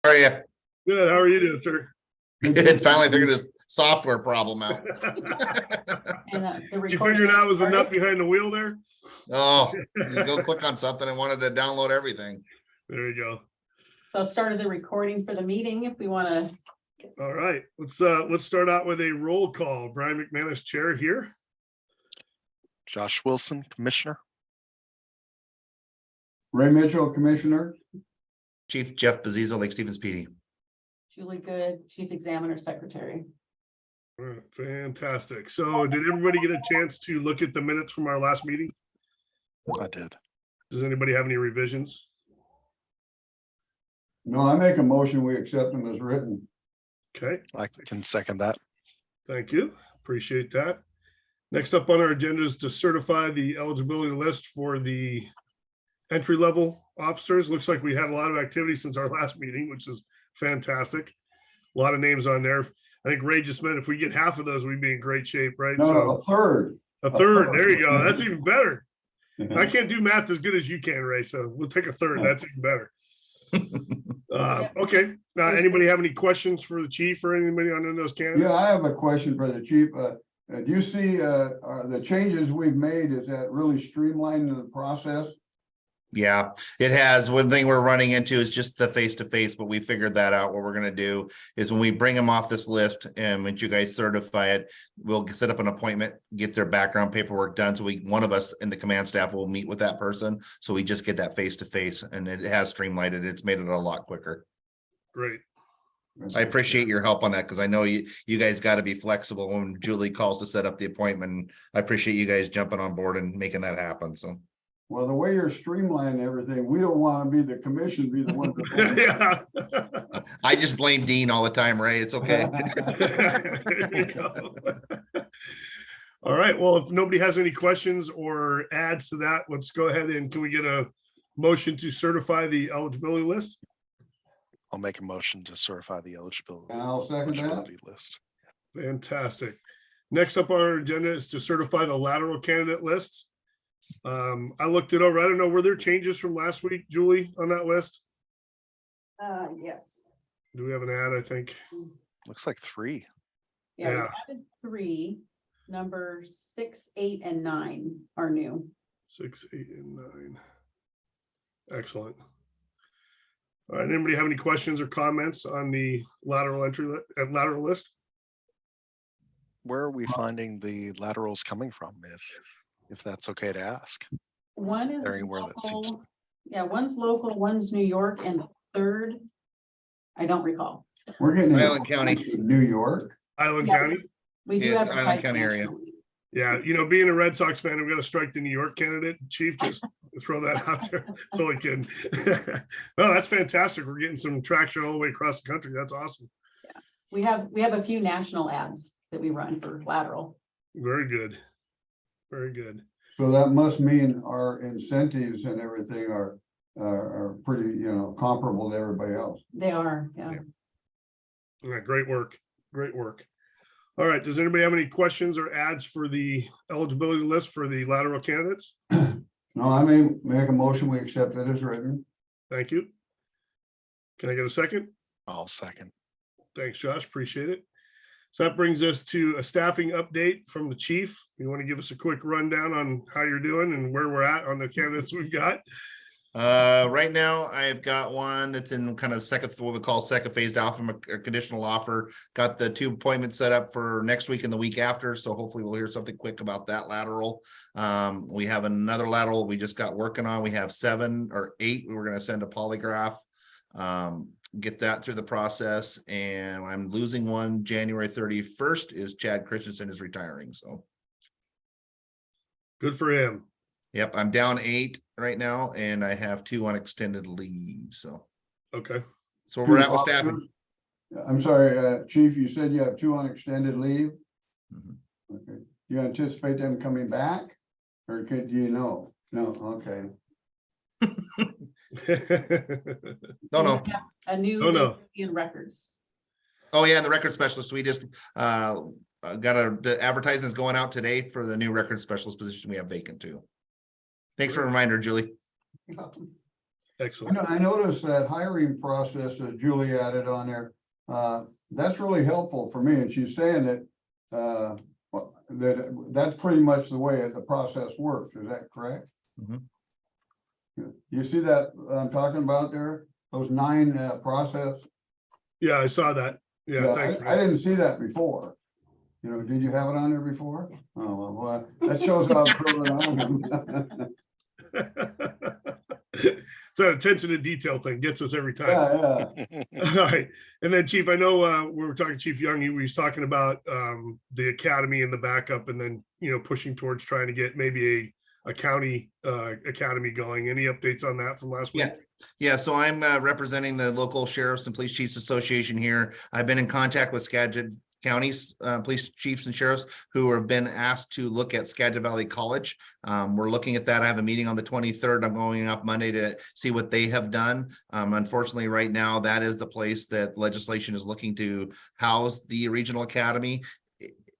How are you? Good. How are you doing, sir? Good. Finally figured this software problem out. And Did you figure it out was a nut behind the wheel there? Oh, you go click on something and wanted to download everything. There you go. So I've started the recording for the meeting if we want to. All right, let's start out with a roll call. Brian McManus, chair here. Josh Wilson, Commissioner. Ray Mitchell, Commissioner. Chief Jeff Bezzo, Lake Stevens PD. Julie Good, Chief Examiner Secretary. All right, fantastic. So did everybody get a chance to look at the minutes from our last meeting? I did. Does anybody have any revisions? No, I make a motion, we accept them as written. Okay, I can second that. thank you. Appreciate that. Next up on our agenda is to certify the eligibility list for the entry-level officers. Looks like we had a lot of activity since our last meeting, which is fantastic. A lot of names on there. I think Ray just meant if we get half of those, we'd be in great shape, right? No, So a third. a third, there you go. That's even better. I can't do math as good as you can, Ray, so we'll take a third. That's even better. Okay, anybody have any questions for the chief or anybody on those Yeah, candidates? I have a question for the chief. Do you see the changes we've made, is that really streamlining the process? Yeah, it has. One thing we're running into is just the face-to-face, but we figured that out. What we're gonna do is when we bring them off this list and when you guys certify it, we'll set up an appointment, get their background paperwork done. So one of us in the command staff will meet with that person. So we just get that face-to-face and it has streamlined it. It's made it a lot quicker. Great. I appreciate your help on that because I know you guys got to be flexible when Julie calls to set up the appointment. I appreciate you guys jumping on board and making that happen. So. Well, the way you're streamlining everything, we don't want to be the commission, be the one. Yeah. I just blame Dean all the time, Ray. It's okay. There you go. All right, well, if nobody has any questions or adds to that, let's go ahead and can we get a motion to certify the eligibility list? I'll make a motion to certify the eligibility I'll second that. list. Fantastic. Next up on our agenda is to certify the lateral candidate lists. I looked it over. I don't know, were there changes from last week, Julie, on that list? Yes. Do we have an ad, I think? Looks like 3. Yeah, we Yeah. added 3. Number 6, 8, and 9 are new. 6, 8, and 9. Excellent. All right, anybody have any questions or comments on the lateral lateral list? Where are we finding the laterals coming from, if that's okay to ask? One is Anywhere that seems- local. Yeah, one's local, one's New York, and the third, I don't recall. We're getting. Island County. New York. Island Yeah. County? We do Yeah, it's advertise Island County area. nationally. Yeah, being a Red Sox fan, we've got to strike the New York candidate. Chief, just throw that out there. Totally kidding. No, that's fantastic. We're getting some traction all the way across the country. That's awesome. We have a few national ads that we run for lateral. Very good. Very good. So that must mean our incentives and everything are pretty, comparable to everybody else. They are, yeah. All right, great work. Great work. All right, does anybody have any questions or ads for the eligibility list for the lateral candidates? No, I may make a motion, we accept it as written. Thank you. Can I get a second? I'll second. Thanks, Josh. Appreciate it. So that brings us to a staffing update from the chief. You want to give us a quick rundown on how you're doing and where we're at on the candidates we've got? Right now I've got one that's in kind of what we call second phase down from a conditional offer. Got the 2 appointments set up for next week and the week after. So hopefully we'll hear something quick about that lateral. We have another lateral we just got working on. We have 7 or 8. We're going to send a polygraph. Get that through the process, and I'm losing one. January 31st is Chad Christensen is retiring. So Good for him. yep, I'm down 8 right now, and I have 2 on extended leave. So Okay. we're at with staffing. I'm sorry, Chief, you said you have 2 on extended leave? Mhm. Okay. Do you anticipate them coming back? Or do you know? No, okay. No, no. And we have a new Oh, no. in records. Oh yeah, and the record specialist. We just got the advertisement is going out today for the new record specialist position we have vacant too. Thanks for the reminder, Julie. You're welcome. Excellent. I noticed that hiring process that Julie added on there, that's really helpful for me, and she's saying that, that's pretty much the way the process works, is that correct? Mhm. You see that I'm talking about there, those 9 process? Yeah, I saw that. Yeah, Yeah, thank you. I didn't see that before. You know, did you have it on there before? Oh, well, that shows how improving I am. It's an attention to detail thing, gets us every time. Yeah, All right, and then Chief, I know we were talking Chief Young, he was talking about the academy and the backup, and then, you know, pushing towards trying to get maybe a county academy going. Any updates on that from last week? Yeah. Yeah, so I'm representing the local sheriffs and police chiefs association here. I've been in contact with Skagit counties, police chiefs and sheriffs who have been asked to look at Skagit Valley College. We're looking at that. I have a meeting on the 23rd. I'm going up Monday to see what they have done. Unfortunately, right now, that is the place that legislation is looking to house the regional academy.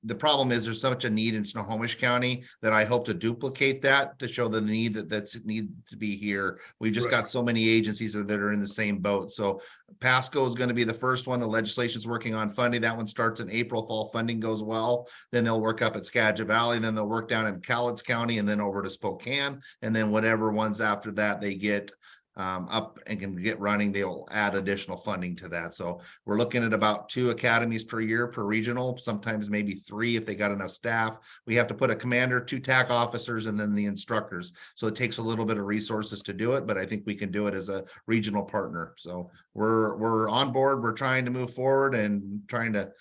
The problem is there's such a need in Snohomish County that I hope to duplicate that to show the need that's needs to be here. We've just Right. got so many agencies that are in the same boat. So Pasco is going to be the first one. The legislation's working on funding. That one starts in April. Fall funding goes well. Then they'll work up at Skagit Valley. Then they'll work down in Cowlitz County and then over to Spokane. And then whatever ones after that they get up and can get running, they'll add additional funding to that. So we're looking at about 2 academies per year per regional, sometimes maybe 3 if they got enough staff. We have to put a commander, 2 TAC officers, and then the instructors. So it takes a little bit of resources to do it, but I think we can do it as a regional partner. So we're on board. We're trying to move forward and trying to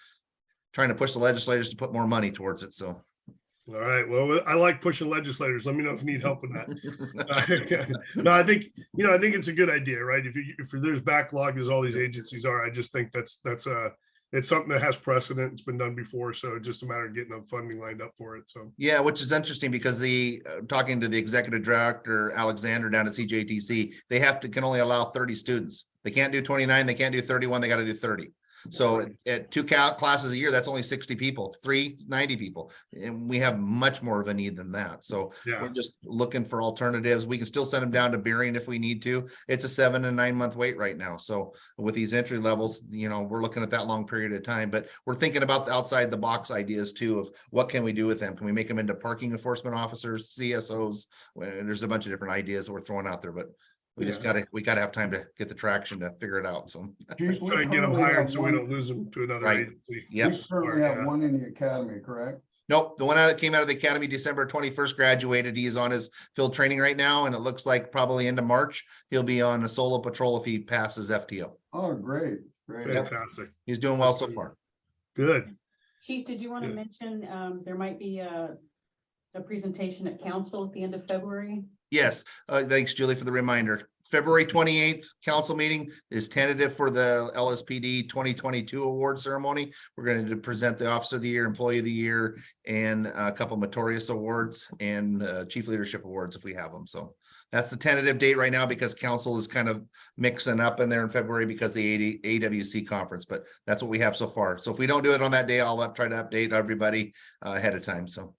push the legislators to put more money towards it. So All right, well, I like pushing legislators. Let me know if you need help with that. No, I think, you know, I think it's a good idea, right? If there's backlog as all these agencies are, I just think that's it's something that has precedent. It's been done before, so it's just a matter of getting the funding lined up for it. So yeah, which is interesting because talking to the executive director, Alexander down at CJTC, they can only allow 30 students. They can't do 29, they can't do 31, they got to do 30. So at 2 classes a year, that's only 60 people, 90 people. And we have much more of a need than that. So yeah, we're just looking for alternatives. We can still send them down to Beering if we need to. It's a 7 and 9 month wait right now. So with these entry levels, you know, we're looking at that long period of time, but we're thinking about the outside the box ideas too of what can we do with them? Can we make them into parking enforcement officers, CSOs? There's a bunch of different ideas that we're throwing out there, but we just gotta have time to get the traction to figure it out. So Chief, we try and get them currently have hired so we one- don't lose them to another Right. agency. Yep. We currently have one in the academy, correct? nope, the one that came out of the academy December 21st graduated. He is on his field training right now, and it looks like probably into March he'll be on a solo patrol if he passes FTO. Oh, great, great. Fantastic. He's doing well so far. Good. Chief, did you want to Yeah. mention, there might be a presentation at council at the end of February? Yes, thanks Julie for the reminder. February 28th council meeting is tentative for the LSPD 2022 award ceremony. We're going to present the Officer of the Year, Employee of the Year, and a couple Meritorious awards and Chief Leadership awards if we have them. So that's the tentative date right now because council is kind of mixing up in there in February because the AWC conference, but that's what we have so far. So if we don't do it on that day, I'll try to update everybody ahead of time. So.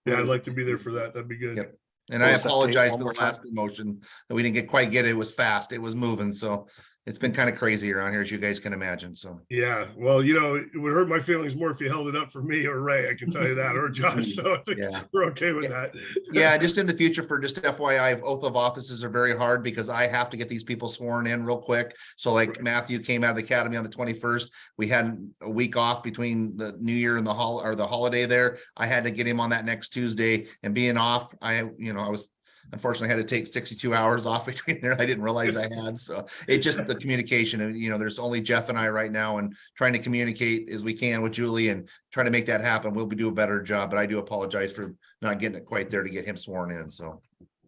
Yeah, I'd like to be there for that. That'd be good. Yep. And What I was that date? apologize One for more the last time. promotion that we didn't quite get. It was fast. It was moving. So it's been kind of crazy around here, as you guys can imagine. So Yeah, well, you know, it would hurt my feelings more if you held it up for me or Ray, I can tell you that, or Josh, so I think yeah. we're okay with that. Yeah, just in the future for just FYI, oath of offices are very hard because I have to get these people sworn in real quick. So like Right. Matthew came out of the academy on the 21st. We had a week off between the New Year and the holiday there. I had to get him on that next Tuesday, and being off, I was unfortunately had to take 62 hours off between there. I didn't realize I had. So it's just the communication and, there's only Jeff and I right now and trying to communicate as we can with Julie and try to make that happen. We'll do a better job, but I do apologize for not getting it quite there to get him sworn in. So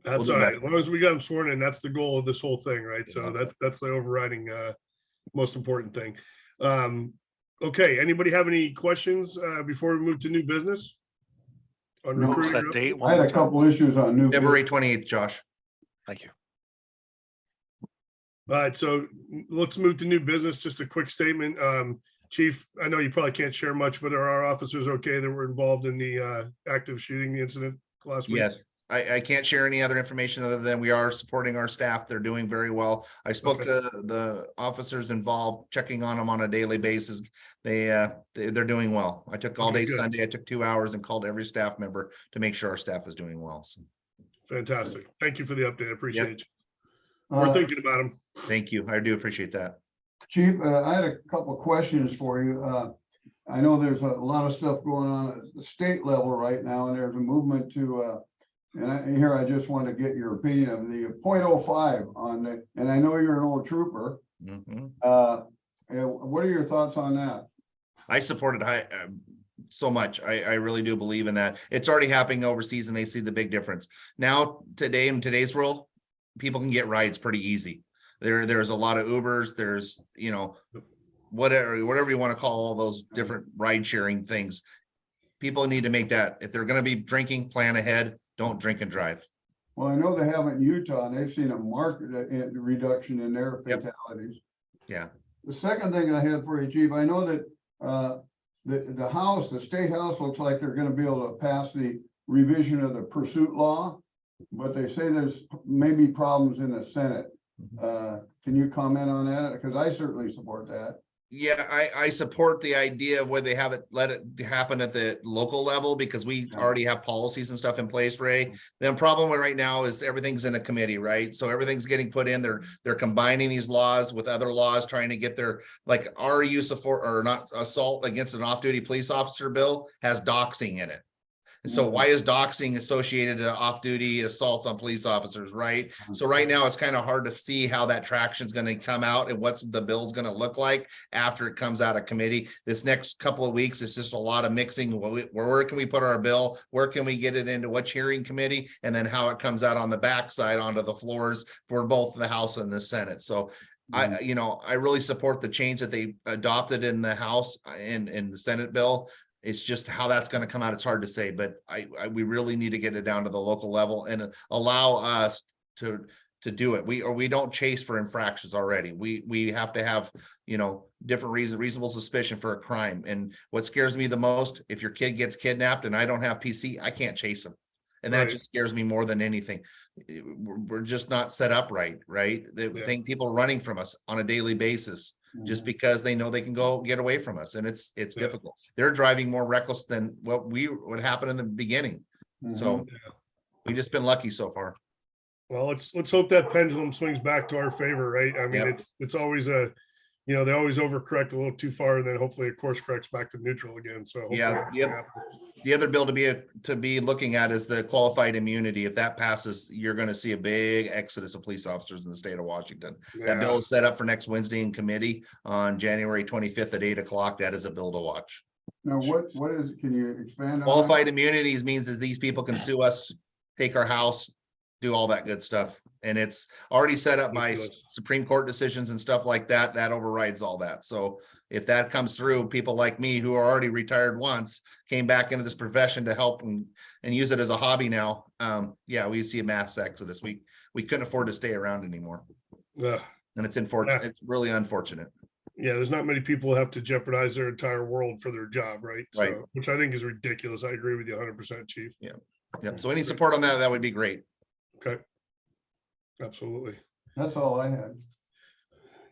That's do all right, that. as long as we got him sworn in, that's the goal of this whole thing, right? So Yeah. that's the overriding, most important thing. Okay, anybody have any questions, before we move to new business? On No. What was recruiting? that date? I One had more a time. couple issues on new. February 28th, Josh. Thank you. All right, so let's move to new business. Just a quick statement. Chief, I know you probably can't share much, but are our officers okay that were involved in the active shooting incident last week? Yes. I can't share any other information other than we are supporting our staff. They're doing very well. I spoke to the officers involved, checking on them on a daily basis. They're doing well. I took all Okay, day good. Sunday. I took 2 hours and called every staff member to make sure our staff is doing well. So Fantastic. Thank you for the update. I appreciate you. We're Uh, thinking about them. thank you. I do appreciate that. Chief, I had a couple of questions for you. I know there's a lot of stuff going on at the state level right now, and there's a movement to, and here I just want to get your opinion of the 0.05 on the, and I know you're an old trooper. Mhm. What are your thoughts on that? I supported so much. I really do believe in that. It's already happening overseas and they see the big difference. Now, today in today's world, people can get rides pretty easy. There's a lot of Ubers, there's, whatever you want to call all those different ride sharing things. People need to make that, if they're gonna be drinking, plan ahead, don't drink and drive. Well, I know they have it in Utah, and they've seen a marked reduction in their Yep. fatalities. Yeah. The second thing I had for you, Chief, I know that the House, the State House, looks like they're gonna be able to pass the revision of the pursuit law, but they say there's maybe problems in the Senate. Can you comment on that? Because I certainly support that. Yeah, I support the idea of where they have it, let it happen at the local level, because we Yeah. already have policies and stuff in place, Ray. The problem with right now is everything's in a committee, right? So everything's getting put in, they're combining these laws with other laws, trying to get their, like, our use of or not assault against an off-duty police officer bill has doxing in it. And so why is doxing associated to off-duty assaults on police officers, right? So right now, it's kind of hard to see how that traction is going to come out and what's the bill's going to look like after it comes out of committee. This next couple of weeks, it's just a lot of mixing. Where can we put our bill? Where can we get it into which hearing committee? And then how it comes out on the backside onto the floors for both the House and the Senate. So I really support the change that they adopted in the House and in the Senate bill. It's just how that's going to come out. It's hard to say, but we really need to get it down to the local level and allow us to do it. We don't chase for infractions already. We have to have, different reasonable suspicion for a crime. And what scares me the most, if your kid gets kidnapped and I don't have PC, I can't chase them. And that Right. just scares me more than anything. We're just not set up right? They Yeah. think people running from us on a daily basis just because they know they can go get away from us, and it's Yeah. difficult. They're driving more reckless than what happened in the beginning. So we've just been lucky so far. Well, let's hope that pendulum swings back to our favor, right? I mean, Yep. it's always they always overcorrect a little too far, and then hopefully it course corrects back to neutral again. So hopefully Yeah, that's yep. gonna happen. The other bill to be looking at is the qualified immunity. If that passes, you're going to see a big exodus of police officers in the state of Washington. That bill Yeah. is set up for next Wednesday in committee on January 25th at 8 o'clock. That is a bill to watch. Now, what is, can you expand on that? Qualified immunities means is these people can sue us, take our house, do all that good stuff. And it's already set up by Ridiculous. Supreme Court decisions and stuff like that. That overrides all that. So if that comes through, people like me who are already retired once came back into this profession to help and use it as a hobby now. We see a mass exodus. We couldn't afford to stay around anymore. Ugh. And it's unfortunate. Yeah. It's really unfortunate. Yeah, there's not many people who have to jeopardize their entire world for their job, right? Right. So, which I think is ridiculous. I agree with you 100%, Chief. Yep. So any support on that, that would be great. Okay. Absolutely. That's all I had.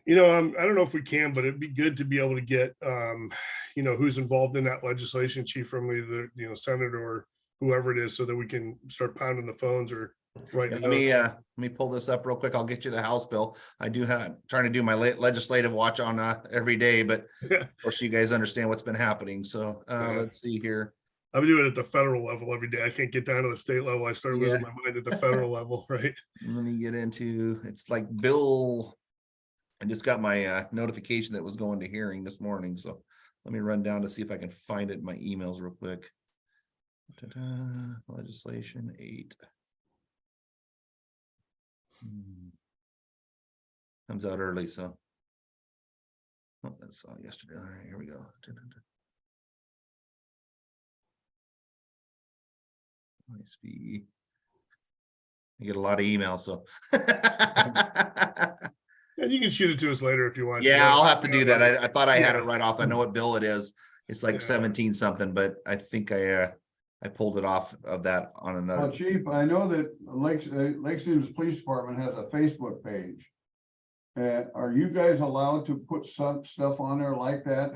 I don't know if we can, but it'd be good to be able to get, who's involved in that legislation, Chief, from the, Senate or whoever it is, so that we can start pounding the phones or writing. Let me pull this up real quick. I'll get you the House bill. I do have trying to do my legislative watch on every day, but Yeah. of course you guys understand what's been happening. So Yeah. let's see here. I'm doing it at the federal level every day. I can't get down to the state level. I start losing my mind at the federal level, right? Let me get into, it's like Bill. I just got my notification that was going to hearing this morning. So let me run down to see if I can find it in my emails real quick. Ta-da, legislation 8. Comes out early, so. Oh, that's yesterday. All right, here we go. ISP. You get a lot of emails, so. And you can shoot it to us later if you want. Yeah, I'll have to do that. I thought I had it Yeah. right off. I know what bill it is. It's like Yeah. 17 something, but I think I I pulled it off of that on Well, another. Chief, I know that Lake Stevens Police Department has a Facebook page. Are you guys allowed to put some stuff on there like that,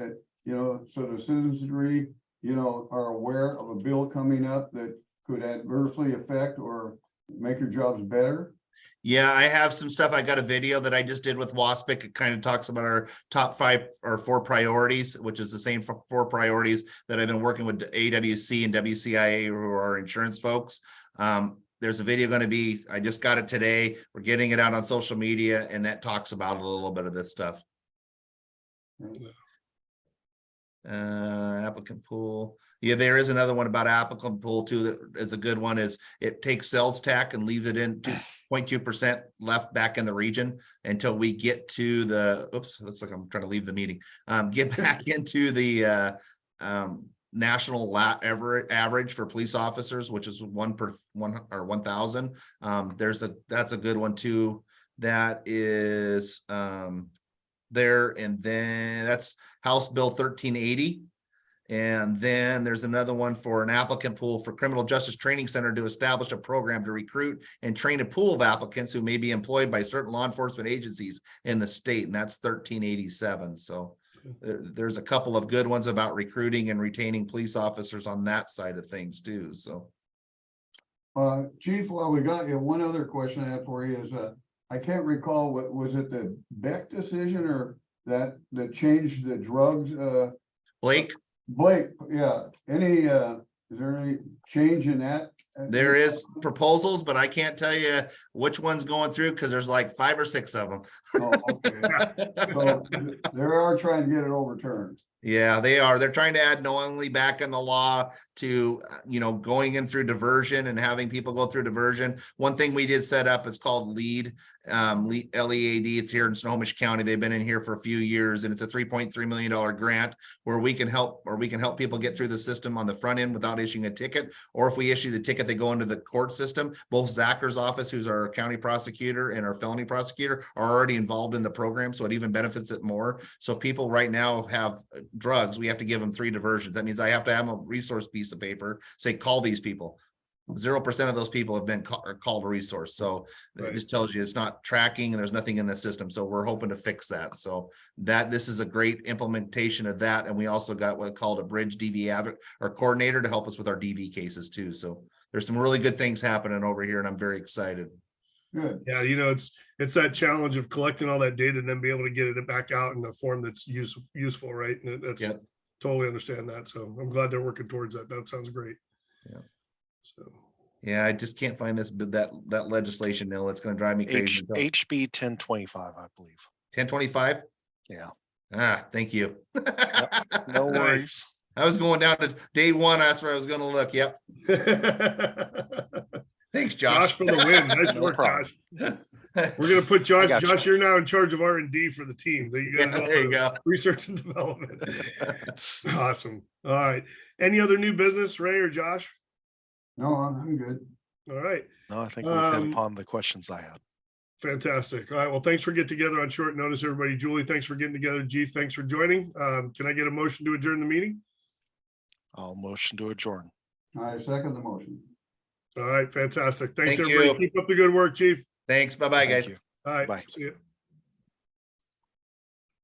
so the citizenry, are aware of a bill coming up that could adversely affect or make your jobs better? Yeah, I have some stuff. I got a video that I just did with Waspic. It kind of talks about our top 5 or 4 priorities, which is the same 4 priorities that I've been working with AWC and WCIA, who are our insurance folks. There's a video going to be, I just got it today. We're getting it out on social media, and that talks about a little bit of this stuff. Applicant pool. Yeah, there is another one about applicant pool too. That is a good one. Is it takes sales tax and leaves it in 2.2% left back in the region until we get to the, oops, looks like I'm trying to leave the meeting. Get back into the national average for police officers, which is 1 per 1,000. That's a good one too. That is there, and then that's House Bill 1380. And then there's another one for an applicant pool for Criminal Justice Training Center to establish a program to recruit and train a pool of applicants who may be employed by certain law enforcement agencies in the state, and that's 1387. So there's a couple of good ones about recruiting and retaining police officers on that side of things too. So Chief, while we got you, one other question I have for you is, I can't recall, what was it, the Beck decision or that changed the drugs? Blake, yeah, is there any change in that? there is proposals, but I can't tell you which one's going through because there's like 5 or 6 of them. Oh, okay. So they are trying to get it overturned. Yeah, they are. They're trying to add knowingly back in the law to, going in through diversion and having people go through diversion. One thing we did set up is called LEAD, LEAD. It's here in Snohomish County. They've been in here for a few years, and it's a $3.3 million grant where we can help people get through the system on the front end without issuing a ticket. Or if we issue the ticket, they go into the court system. Both Zachar's office, who's our county prosecutor, and our felony prosecutor are already involved in the program. So it even benefits it more. So if people right now have drugs, we have to give them 3 diversions. That means I have to have a resource piece of paper, say, call these people. 0% of those people have been called a resource. So Right. it just tells you it's not tracking and there's nothing in the system. So we're hoping to fix that. So this is a great implementation of that. And we also got what's called a bridge DV or coordinator to help us with our DV cases too. So there's some really good things happening over here, and I'm very excited. Good. Yeah, it's that challenge of collecting all that data and then be able to get it back out in a form that's useful, right? And that's Yep. totally understand that. So I'm glad they're working towards that. That sounds great. Yeah. So Yeah, I just can't find that legislation bill. It's going to drive me crazy. HB 1025, I believe. 1025. Yeah, Thank you. no worries. I was going down to day 1. That's where I was going to look. Yep. Thanks, Josh Josh. for the win. Nice No work, problem. Josh. We're gonna put Josh. got you. Josh, you're now in charge of R&D for the team. So you Yeah, got there you go. research and development. Awesome. All right. Any other new business, Ray or Josh? No, I'm good. All right. No, I think we've hit Um, upon the questions I had. Fantastic. All right. Well, thanks for getting together on short notice, everybody. Julie, thanks for getting together. Chief, thanks for joining. Can I get a motion to adjourn the meeting? I'll motion to adjourn. I second the motion. All right. Fantastic. Thanks, Thank everybody. you. Keep up the good work, Chief. Thanks. Bye-bye, Thank guys. you. All right. Bye. See you.